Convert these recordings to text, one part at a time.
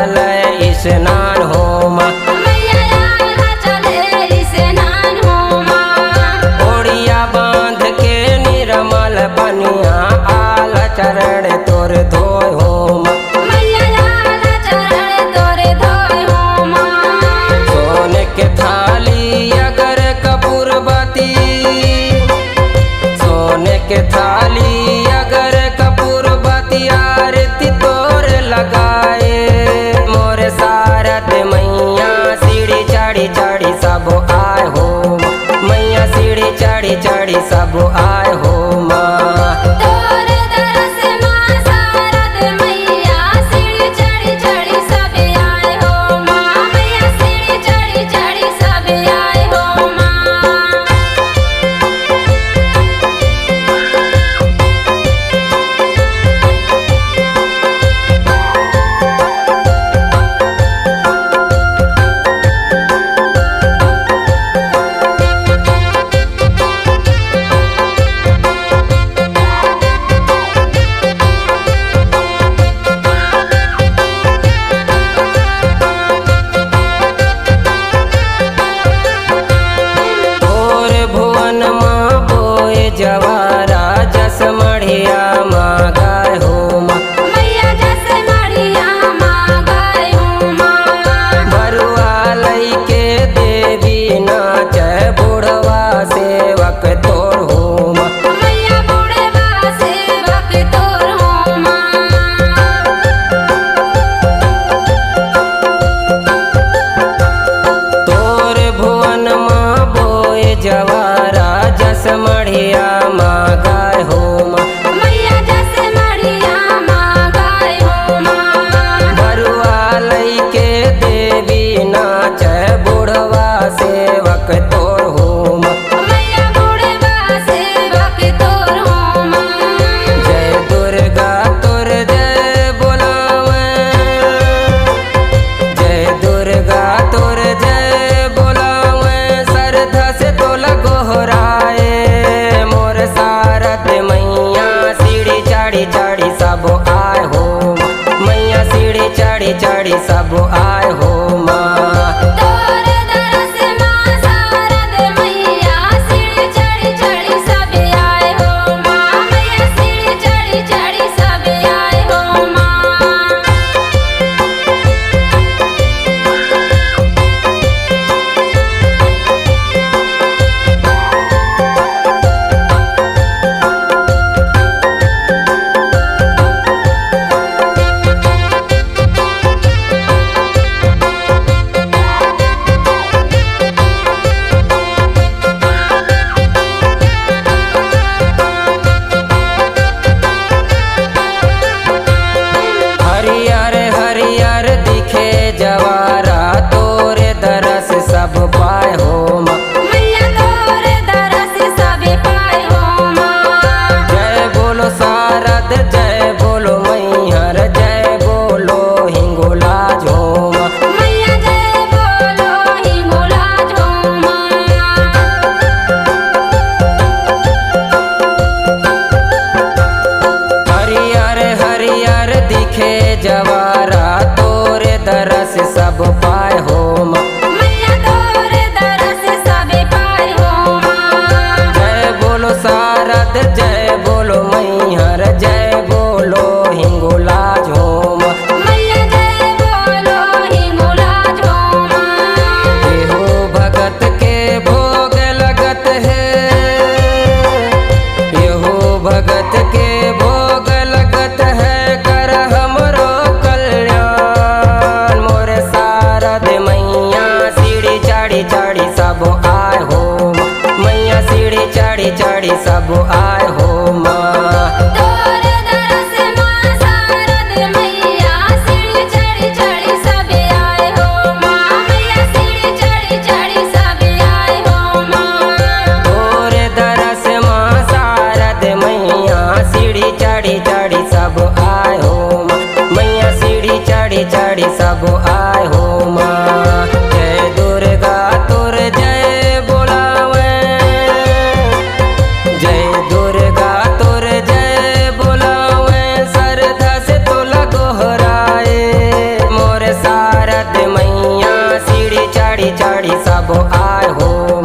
चले स्नान हो माँ। ओढ़िया बांध के निर्मल बनिया आल चरण तोर धोय हो माँ। सोने के थाली अगर कपूर बती, सोने के थाली अगर कपूर बती आरती तोर लगाए मोर सारद मैया। सीढ़ी चढ़ी चढ़ी सब आए हो मैया, सीढ़ी चढ़ी चढ़ी सब आए हो माँ। जवारा जस मढ़िया माँ गाय हो माँ। बरुआ लई के देवी नाच बुढ़वा सेवक तोर हो माँ। तोर भुवन माँ बोए जवारा जस मढ़िया माँ गाय हो माँ। बरुआ लई के देवी नाच बुढ़वा सेवक तोर हो माँ। जय दुर्गा तोर जय बोलावे, जय दुर्गा तोर जय बोलावे श्रद्धा से तोला गोहराए मोर सारद मैया। सीढ़ी चढ़ी चढ़ी सब आए हो मैया, सीढ़ी चढ़ी चढ़ी सब आए हो माँ। हरियर हरियर दिखे जवारा तोरे दरस सब पाए हो माँ। जय बोलो शारद जय बोलो मैहर जय बोलो हिंगोलाज हो माँ। हरियर हरियर दिखे जवारा तोरे दरस सब पाए हो माँ। जय बोलो शारद जय बोलो मैहर जय बोलो हिंगोलाज हो माँ। एहो भगत के भोग लगत है, एहो भगत के भोग लगत है कर हमरो कल्याण मोर सारद मैया। सीढ़ी चढ़ी चढ़ी सब आए हो मैया, सीढ़ी चढ़ी चढ़ी सब आए हो माँ। तोरे दरस माँ शारद मैया, सीढ़ी चढ़ी चढ़ी सब आए हो माँ मैया, सीढ़ी चढ़ी चढ़ी सब आए हो माँ। जय दुर्गा तोर जय बोलावे, जय दुर्गा तोर जय बोलावे श्रद्धा से तोला गोहराए मोर चढ़ी सब आए हो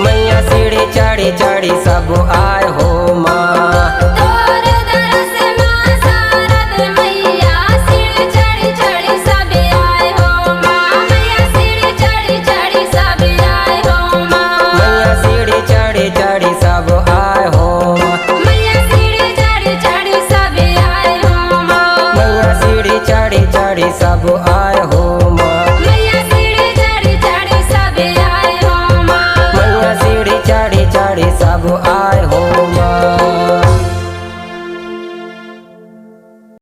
मैया सीढ़ी चढ़ी चढ़ी सब आए हो माँ। तोर दरस माँ शारद मैया सीढ़ी चढ़ी चढ़ी सब आए हो माँ। मैया सीढ़ी चढ़ी चढ़ी सब आए हो माँ। मैया सीढ़ी चढ़ी चढ़ी सब आए हो मैया सीढ़ी चढ़ी चढ़ी सब आए हो माँ। मैया सीढ़ी चढ़ी चढ़ी सब आए हो माँ। मैया सीढ़ी चढ़ी चढ़ी सब आए हो माँ। मैया सीढ़ी चढ़ी चढ़ी सब आए हो